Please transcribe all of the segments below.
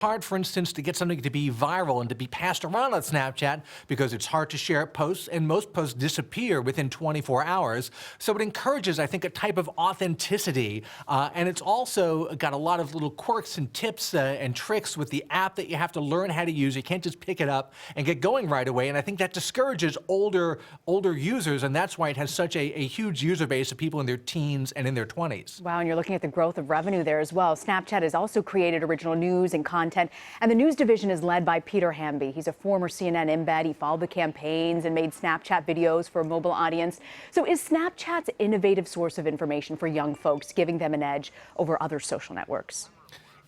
Hard, for instance, to get something to be viral and to be passed around on Snapchat because it's hard to share posts, and most posts disappear within 24 hours. So it encourages, I think, a type of authenticity. And it's also got a lot of little quirks and tips and tricks with the app that you have to learn how to use. You can't just pick it up and get going right away. And I think that discourages older users, and that's why it has such a huge user base of people in their teens and in their 20s. Wow, and you're looking at the growth of revenue there as well. Snapchat has also created original news and content. And the news division is led by Peter Hamby. He's a former CNN embed. He followed the campaigns and made Snapchat videos for a mobile audience. So is Snapchat's innovative source of information for young folks giving them an edge over other social networks?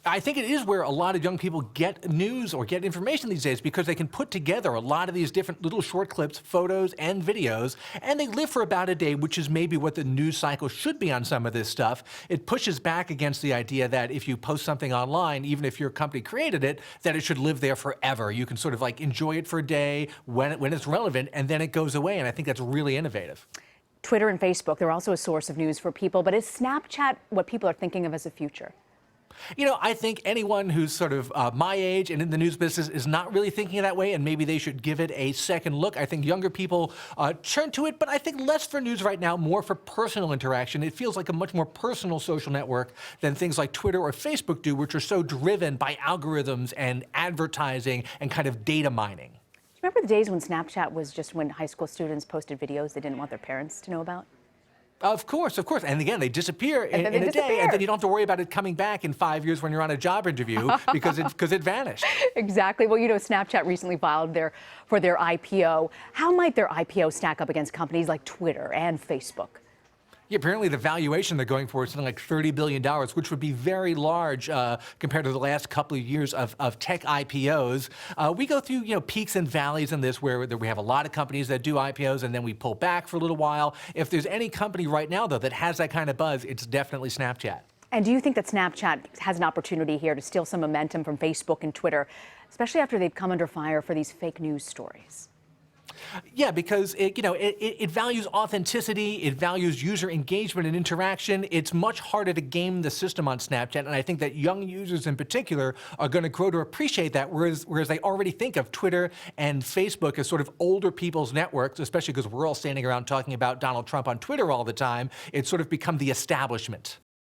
I think it is where a lot of young people get news or get information these days, because they can put together a lot of these different little short clips, photos and videos, and they live for about a day, which is maybe what the news cycle should be on some of this stuff. It pushes back against the idea that if you post something online, even if your company created it, that it should live there forever. You can sort of like enjoy it for a day when it's relevant, and then it goes away, and I think that's really innovative. Twitter and Facebook, they're also a source of news for people, but is Snapchat what people are thinking of as a future? You know, I think anyone who's sort of my age and in the news business is not really thinking that way, and maybe they should give it a second look. I think younger people turn to it, but I think less for news right now, more for personal interaction. It feels like a much more personal social network than things like Twitter or Facebook do, which are so driven by algorithms and advertising and kind of data mining. Remember the days when Snapchat was just when high school students posted videos they didn't want their parents to know about? Of course, of course. And again, they disappear in a day, and then you don't have to worry about it coming back in 5 years when you're on a job interview because it vanished. Exactly. Well, you know, Snapchat recently filed for their IPO. How might their IPO stack up against companies like Twitter and Facebook? Yeah, apparently the valuation they're going for is something like $30 billion, which would be very large compared to the last couple of years of tech IPOs. We go through, peaks and valleys in this, where we have a lot of companies that do IPOs and then we pull back for a little while. If there's any company right now, though, that has that kind of buzz, it's definitely Snapchat. And do you think that Snapchat has an opportunity here to steal some momentum from Facebook and Twitter, especially after they've come under fire for these fake news stories? Yeah, because it values authenticity, it values user engagement and interaction. It's much harder to game the system on Snapchat, and I think that young users in particular are going to grow to appreciate that, whereas they already think of Twitter and Facebook as sort of older people's networks, especially because we're all standing around talking about Donald Trump on Twitter all the time. It's sort of become the establishment.